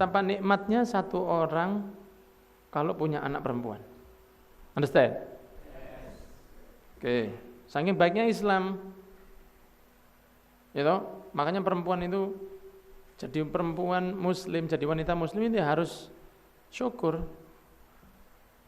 betapa nikmatnya satu orang kalau punya anak perempuan. Understand? Oke, saking baiknya Islam, makanya perempuan itu jadi perempuan Muslim, jadi wanita Muslim itu harus syukur.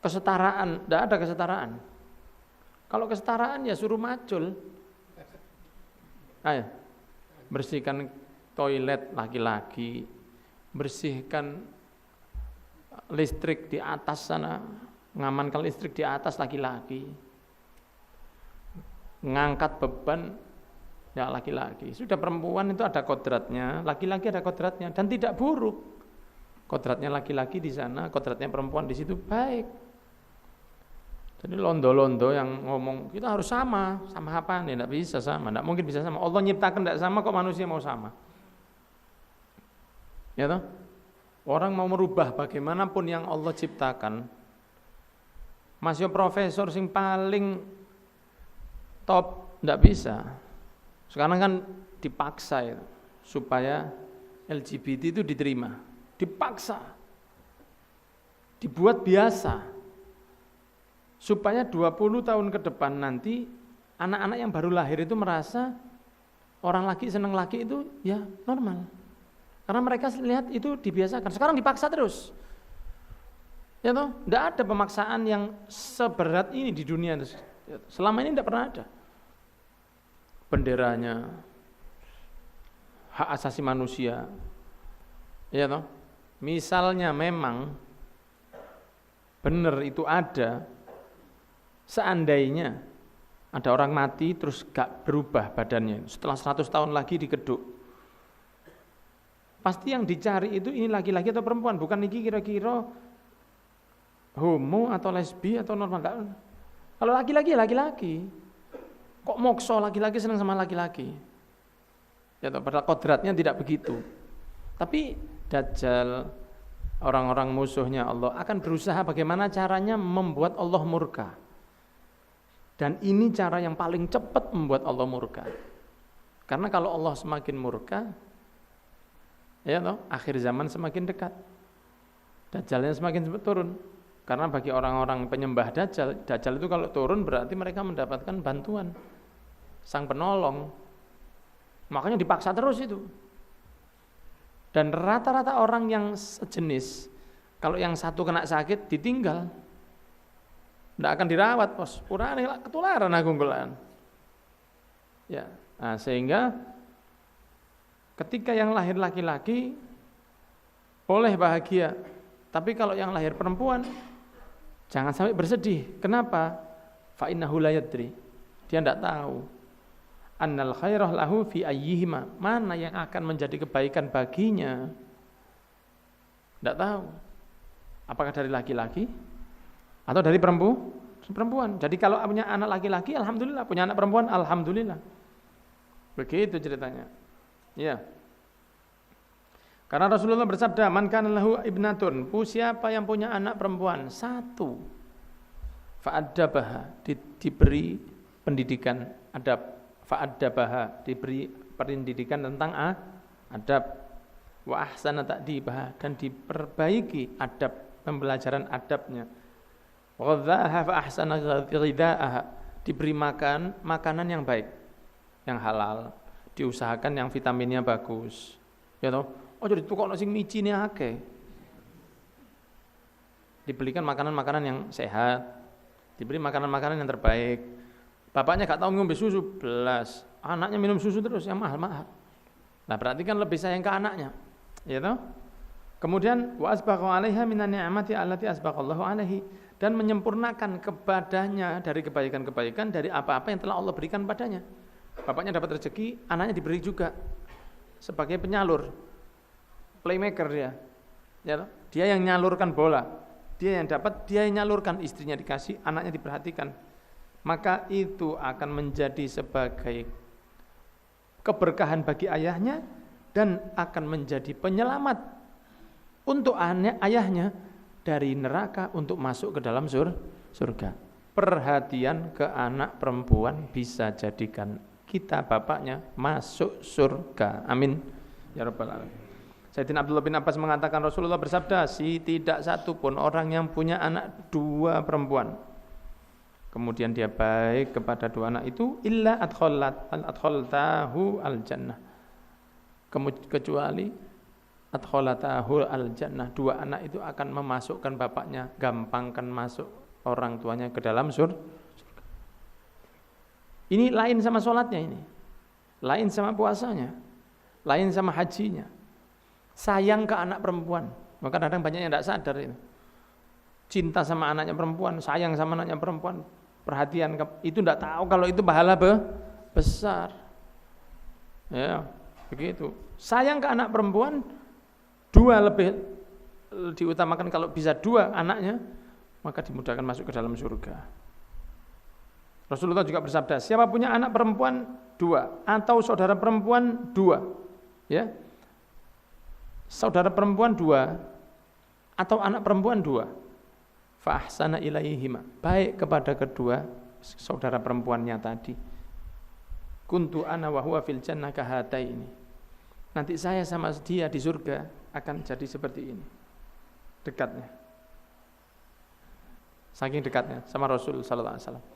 Kesetaraan, tidak ada kesetaraan. Kalau kesetaraan ya suruh macul. Ayo, bersihkan toilet laki-laki, bersihkan listrik di atas sana, ngamankan listrik di atas laki-laki, ngangkat beban ya laki-laki. Sudah perempuan itu ada kodratnya, laki-laki ada kodratnya, dan tidak buruk. Kodratnya laki-laki di sana, kodratnya perempuan di situ baik. Jadi londo-londo yang ngomong kita harus sama apa nih? Tidak bisa sama, tidak mungkin bisa sama. Allah nyiptakan tidak sama, kok manusia mau sama? Ya toh? Orang mau merubah bagaimanapun yang Allah ciptakan, masih profesor sing paling top tidak bisa. Sekarang kan dipaksa itu supaya LGBT itu diterima, dipaksa, dibuat biasa. Supaya 20 tahun ke depan nanti anak-anak yang baru lahir itu merasa orang laki senang laki itu ya normal. Karena mereka lihat itu dibiasakan. Sekarang dipaksa terus. Ya toh, enggak ada pemaksaan yang seberat ini di dunia. Selama ini enggak pernah ada. Benderanya hak asasi manusia. Ya toh. Misalnya memang benar itu ada, seandainya ada orang mati terus gak berubah badannya, setelah 100 tahun lagi dikeduk, pasti yang dicari itu ini laki-laki atau perempuan, bukan ini kira-kira homo atau lesbi atau normal. Kalau laki-laki ya laki-laki, kok mokso laki-laki senang sama laki-laki? Ya, padahal kodratnya tidak begitu. Tapi Dajjal, orang-orang musuhnya Allah akan berusaha bagaimana caranya membuat Allah murka. Dan ini cara yang paling cepat membuat Allah murka. Karena kalau Allah semakin murka, ya toh, akhir zaman semakin dekat. Dajjalnya semakin cepat turun. Karena bagi orang-orang penyembah Dajjal, Dajjal itu kalau turun berarti mereka mendapatkan bantuan sang penolong. Makanya dipaksa terus itu. Dan rata-rata orang yang sejenis, kalau yang satu kena sakit ditinggal, tidak akan dirawat, bos. Purane ketularan aku nggolan. Ya, nah, sehingga ketika yang lahir laki-laki boleh bahagia, tapi kalau yang lahir perempuan jangan sampai bersedih. Kenapa? Fa innahu la yadri. Dia tidak tahu. Annal khairah lahu fi ayyihima. Mana yang akan menjadi kebaikan baginya? Tidak tahu. Apakah dari laki-laki atau dari perempuan? Jadi kalau punya anak laki-laki, alhamdulillah. Punya anak perempuan, alhamdulillah. Begitu ceritanya. Ya. Karena Rasulullah bersabda, man kana lahu ibnatun, siapa yang punya anak perempuan satu, fa'addabaha, diberi pendidikan adab, fa'addabaha, diberi pendidikan tentang adab, wa ahsana ta'dibaha, dan diperbaiki adab, pembelajaran adabnya, wa ghadhaha fa ahsana ghidha'aha, diberi makanan yang baik, yang halal, diusahakan yang vitaminnya bagus, ya toh. Oh jadi tukokno sing micine akeh. Dibelikan makanan-makanan yang sehat, diberi makanan-makanan yang terbaik. Bapaknya gak tahu ngombe susu belas, anaknya minum susu terus yang mahal-mahal. Nah berarti kan lebih sayang ke anaknya, ya toh. Kemudian wa asbagha 'alaiha minan ni'mati allati asbaghallahu 'alaihi, dan menyempurnakan kepadanya dari kebaikan-kebaikan dari apa-apa yang telah Allah berikan padanya. Bapaknya dapat rezeki, anaknya diberi juga sebagai penyalur, playmaker dia. Ya toh? Dia yang nyalurkan bola, dia yang dapat, dia yang nyalurkan, istrinya dikasih, anaknya diperhatikan. Maka itu akan menjadi sebagai keberkahan bagi ayahnya dan akan menjadi penyelamat untuk ayahnya dari neraka untuk masuk ke dalam surga. Perhatian ke anak perempuan bisa jadikan kita bapaknya masuk surga. Amin ya rabbal alamin. Sayyidina Abdullah bin Abbas mengatakan Rasulullah bersabda, tidak satu pun orang yang punya anak 2 perempuan, kemudian dia baik kepada 2 anak itu, illa adkhaltahu al-jannah, kecuali adkhaltahu al-jannah, 2 anak itu akan memasukkan bapaknya, gampangkan masuk orang tuanya ke dalam surga. Ini lain sama sholatnya, ini lain sama puasanya, lain sama hajinya. Sayang ke anak perempuan, maka kadang banyak yang tidak sadar itu. Cinta sama anaknya perempuan, sayang sama anaknya perempuan, perhatian, itu tidak tahu kalau itu pahala besar. Ya, begitu. Sayang ke anak perempuan, 2 lebih diutamakan, kalau bisa 2 anaknya, maka dimudahkan masuk ke dalam surga. Rasulullah juga bersabda, siapa punya anak perempuan 2 atau saudara perempuan 2, ya, saudara perempuan 2 atau anak perempuan 2, fa ahsana ilaihima, baik kepada kedua saudara perempuannya tadi, kuntu ana wa huwa fil jannah kahataini, nanti saya sama dia di surga akan jadi seperti ini. Dekatnya, saking dekatnya sama Rasul sallallahu alaihi wasallam.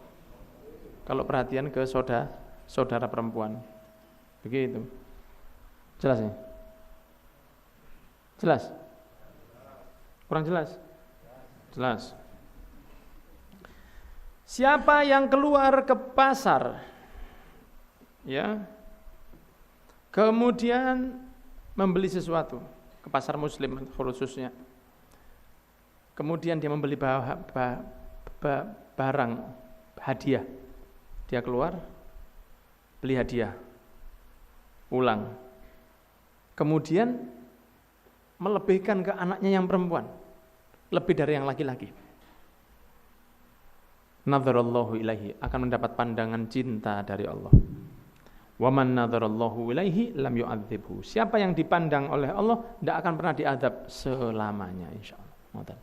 Kalau perhatian ke saudara perempuan, begitu. Jelas ya? Jelas? Kurang jelas? Jelas. Siapa yang keluar ke pasar, ya, kemudian membeli sesuatu ke pasar Muslim khususnya, kemudian dia membeli barang hadiah, dia keluar beli hadiah, pulang, kemudian melebihkan ke anaknya yang perempuan lebih dari yang laki-laki, nadharallahu ilaihi, akan mendapat pandangan cinta dari Allah. Wa man nadharallahu ilaihi lam yu'adzibhu, siapa yang dipandang oleh Allah tidak akan pernah diadab selamanya, insyaallah.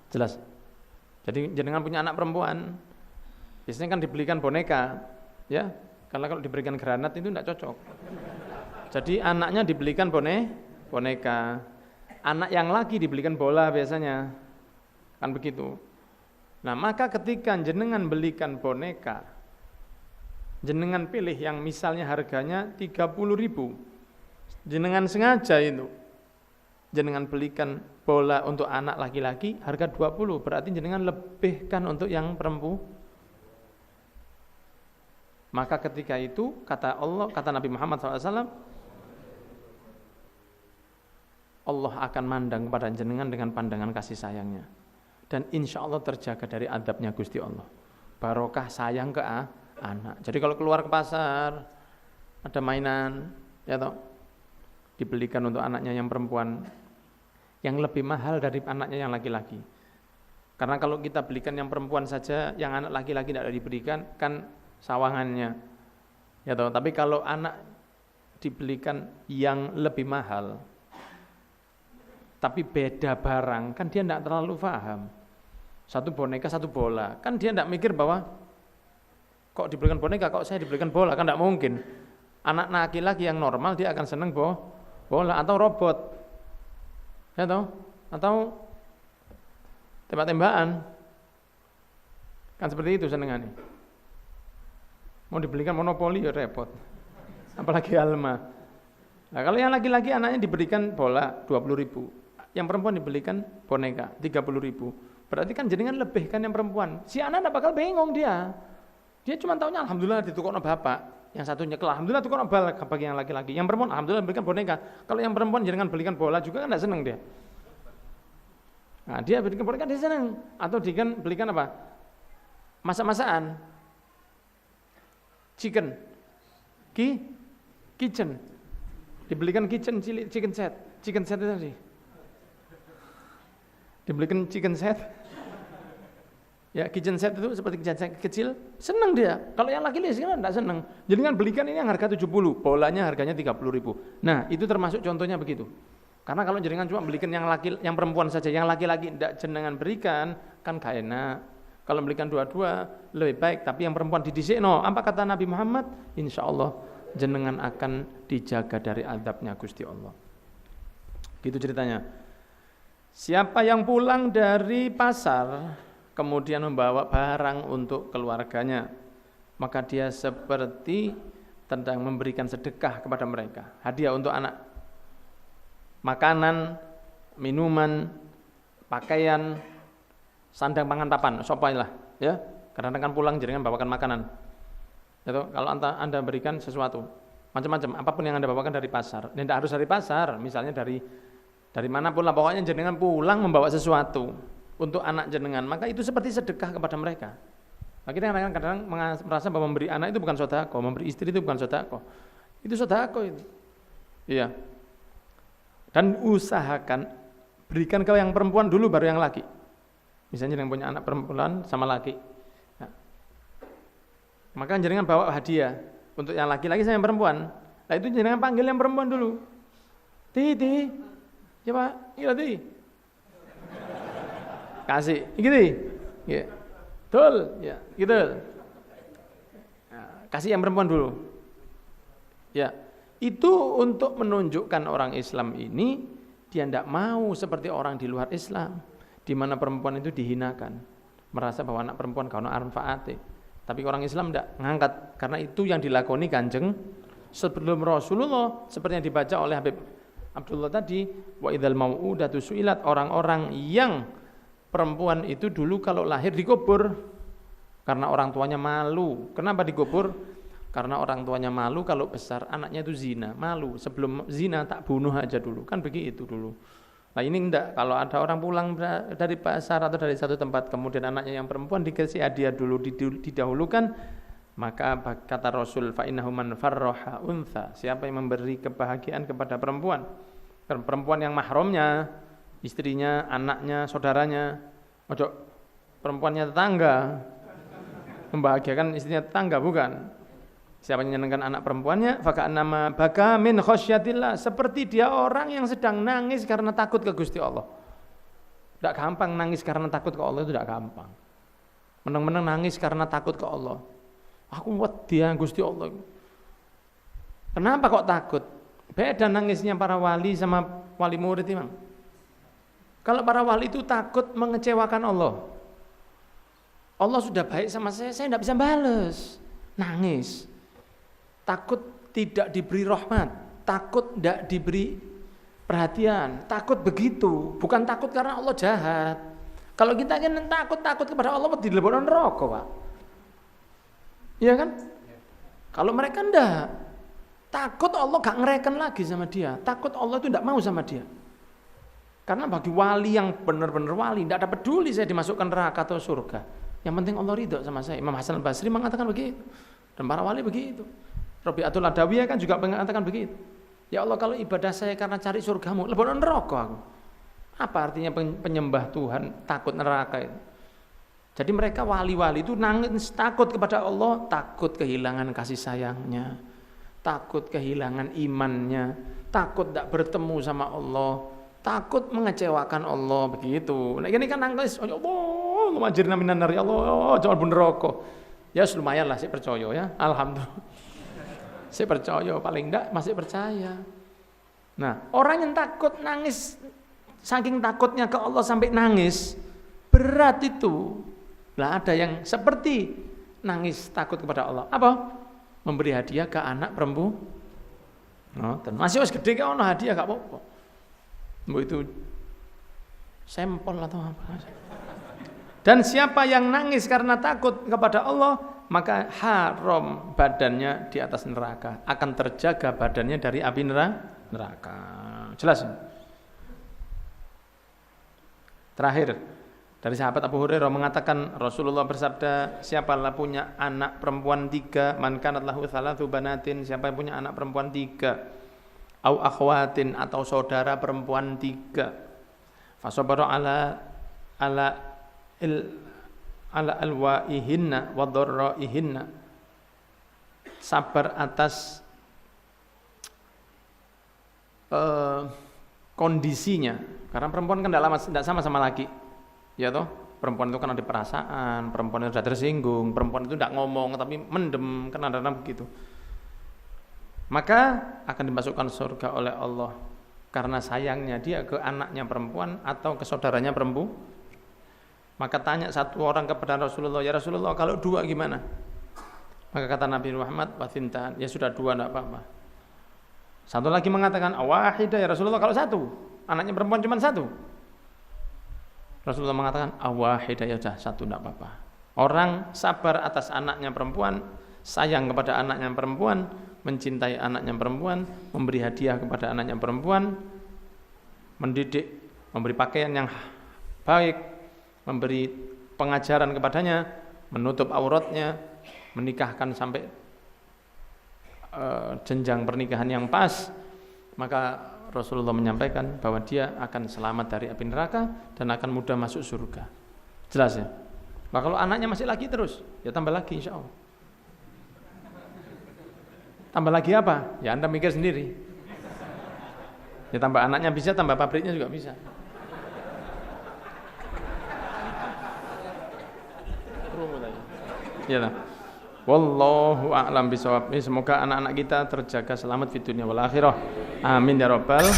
Jelas? Jadi jangan punya anak perempuan, biasanya kan dibelikan boneka, ya, karena kalau diberikan granat itu tidak cocok. Jadi anaknya dibelikan boneka. Anak yang laki dibelikan bola biasanya, kan begitu. Nah, maka ketika jenengan belikan boneka, jenengan pilih yang misalnya harganya 30.000, jenengan sengaja itu, jenengan belikan bola untuk anak laki-laki harga 20, berarti jenengan lebihkan untuk yang perempuan. Maka ketika itu kata Allah, kata Nabi Muhammad SAW, Allah akan mandang kepada jenengan dengan pandangan kasih sayangnya, dan insya Allah terjaga dari adabnya Gusti Allah. Barokah sayang ke anak. Jadi kalau keluar ke pasar ada mainan, ya toh, dibelikan untuk anaknya yang perempuan yang lebih mahal dari anaknya yang laki-laki. Karena kalau kita belikan yang perempuan saja, yang anak laki-laki tidak diberikan, kan sawangannya, ya toh. Tapi kalau anak dibelikan yang lebih mahal, tapi beda barang, kan dia tidak terlalu paham. Satu boneka, satu bola, kan dia tidak mikir bahwa kok diberikan boneka, kok saya diberikan bola, kan tidak mungkin. Anak laki-laki yang normal dia akan senang bola atau robot, ya toh? Atau tembak-tembakan, kan seperti itu senengannya. Mau dibelikan monopoli ya repot, apalagi Alma. Nah, kalau yang laki-laki anaknya diberikan bola 20.000, yang perempuan dibelikan boneka 30.000, berarti kan jenengan lebihkan yang perempuan. Si anak tidak bakal bingung dia cuma taunya alhamdulillah ditukokno bapak, yang satunya alhamdulillah tukokno bal bagi yang laki-laki, yang perempuan alhamdulillah berikan boneka. Kalau yang perempuan jenengan belikan bola juga kan tidak senang dia. Nah, dia berikan boneka dia senang, atau belikan apa? Masak-masakan, kitchen, dibelikan chicken set itu tadi. Dibelikan chicken set, ya, kitchen set itu seperti kitchen set kecil, senang dia. Kalau yang laki-laki kan tidak senang. Jadi kan belikan ini yang harga 70, bolanya harganya 30.000. Nah, itu termasuk contohnya begitu. Karena kalau jenengan cuma belikan yang perempuan saja, yang laki-laki tidak jenengan berikan, kan gak enak. Kalau belikan dua-dua lebih baik, tapi yang perempuan didisikno. Apa kata Nabi Muhammad? Insya Allah jenengan akan dijaga dari azabnya Gusti Allah. Gitu ceritanya. Siapa yang pulang dari pasar kemudian membawa barang untuk keluarganya, maka dia seperti sedang memberikan sedekah kepada mereka, hadiah untuk anak, makanan, minuman, pakaian, sandang pangan papan, sopailah, ya. Karena kan pulang jenengan bawakan makanan. Itu kalau Anda berikan sesuatu, macam-macam, apapun yang Anda bawakan dari pasar, tidak harus dari pasar, misalnya dari manapun lah, pokoknya jenengan pulang membawa sesuatu untuk anak jenengan, maka itu seperti sedekah kepada mereka. Nah, kita kadang-kadang merasa bahwa memberi anak itu bukan sedekah, memberi istri itu bukan sedekah. Itu sedekah itu. Iya. Dan usahakan berikan ke yang perempuan dulu baru yang laki. Misalnya yang punya anak perempuan sama laki. Nah, maka jenengan bawa hadiah untuk yang laki-laki sama yang perempuan. Nah, itu jenengan panggil yang perempuan dulu. Titi. Coba, iya kasih, gitu, ya, betul, ya, gitu. Nah, kasih yang perempuan dulu, ya. Itu untuk menunjukkan orang Islam ini dia tidak mau seperti orang di luar Islam, di mana perempuan itu dihinakan, merasa bahwa anak perempuan karena arfaate. Tapi orang Islam tidak ngangkat, karena itu yang dilakoni Kanjeng sebelum Rasulullah, seperti yang dibaca oleh Habib Abdullah tadi, wa idzal mau'udatu su'ilat, orang-orang yang perempuan itu dulu kalau lahir dikubur karena orang tuanya malu. Kenapa dikubur? Karena orang tuanya malu kalau besar anaknya itu zina, malu. Sebelum zina tak bunuh aja dulu, kan begitu dulu. Nah ini enggak, kalau ada orang pulang dari pasar atau dari satu tempat kemudian anaknya yang perempuan dikasih hadiah dulu, didahulukan, maka kata Rasul, fa innahu man farraha untha, siapa yang memberi kebahagiaan kepada perempuan yang mahramnya, istrinya, anaknya, saudaranya, ojo perempuannya tetangga, membahagiakan istrinya tetangga, bukan. Siapa yang menyenangkan anak perempuannya, faka'annama baka min khosyatillah, seperti dia orang yang sedang nangis karena takut ke Gusti Allah. Tidak gampang nangis karena takut ke Allah, itu tidak gampang. Menang-menang nangis karena takut ke Allah. Aku wedi Gusti Allah. Kenapa kok takut? Beda nangisnya para wali sama wali murid, Imam. Kalau para wali itu takut mengecewakan Allah. Allah sudah baik sama saya tidak bisa balas. Nangis. Takut tidak diberi rahmat, takut tidak diberi perhatian, takut begitu. Bukan takut karena Allah jahat. Kalau kita kan takut kepada Allah di lebokno neraka, Pak. Iya kan? Kalau mereka enggak, takut Allah gak ngereken lagi sama dia, takut Allah itu enggak mau sama dia. Karena bagi wali yang benar-benar wali, enggak ada peduli saya dimasukkan neraka atau surga. Yang penting Allah ridho sama saya. Imam Hasan al-Basri mengatakan begitu. Dan para wali begitu. Rabi'atul Adawiyah kan juga mengatakan begitu. Ya Allah, kalau ibadah saya karena cari surgamu, lebokno neraka aku. Apa artinya penyembah Tuhan takut neraka itu? Jadi mereka wali-wali itu nangis takut kepada Allah, takut kehilangan kasih sayangnya, takut kehilangan imannya, takut tidak bertemu sama Allah, takut mengecewakan Allah, begitu. Nah ini kan nangis, ya Allah, lumajirna minan nar, ya Allah, jangan bunuh rokok. Ya lumayan lah, saya percaya ya, alhamdulillah. Saya percaya, paling enggak masih percaya. Nah orang yang takut nangis, saking takutnya ke Allah sampai nangis, berat itu. Lah ada yang seperti nangis takut kepada Allah. Apa? Memberi hadiah ke anak perempuan. Oh, masih wis gede kok ono hadiah gak apa-apa. Mbok itu sampel atau apa. Dan siapa yang nangis karena takut kepada Allah, maka haram badannya di atas neraka. Akan terjaga badannya dari api neraka. Jelas? Terakhir, dari sahabat Abu Hurairah mengatakan Rasulullah bersabda, siapalah punya anak perempuan 3, man kanat lahu thalathu banatin, siapa yang punya anak perempuan 3, au akhwatin atau saudara perempuan 3, fasabara ala alwaihinna wa dharraihinna, sabar atas kondisinya, karena perempuan kan tidak sama laki. Ya toh, perempuan itu kan ada perasaan, perempuan itu sudah tersinggung, perempuan itu tidak ngomong tapi mendem, kan ada begitu. Maka akan dimasukkan surga oleh Allah karena sayangnya dia ke anaknya perempuan atau ke saudaranya perempuan. Maka tanya satu orang kepada Rasulullah, ya Rasulullah kalau dua gimana? Maka kata Nabi Muhammad, wasintan, ya sudah dua tidak apa-apa. Satu lagi mengatakan, awahidah ya Rasulullah kalau satu, anaknya perempuan cuma satu. Rasulullah mengatakan, awahidah ya sudah satu tidak apa-apa. Orang sabar atas anaknya perempuan, sayang kepada anaknya perempuan, mencintai anaknya perempuan, memberi hadiah kepada anaknya perempuan, mendidik, memberi pakaian yang baik, memberi pengajaran kepadanya, menutup auratnya, menikahkan sampai jenjang pernikahan yang pas, maka Rasulullah menyampaikan bahwa dia akan selamat dari api neraka dan akan mudah masuk surga. Jelas ya? Nah, kalau anaknya masih lagi terus, ya tambah lagi insya Allah. Tambah lagi apa? Ya Anda mikir sendiri. Ya tambah anaknya bisa, tambah pabriknya juga bisa. Ya lah. Wallahu a'lam bishawab. Semoga anak-anak kita terjaga selamat di dunia wal akhirah. Amin ya rabbal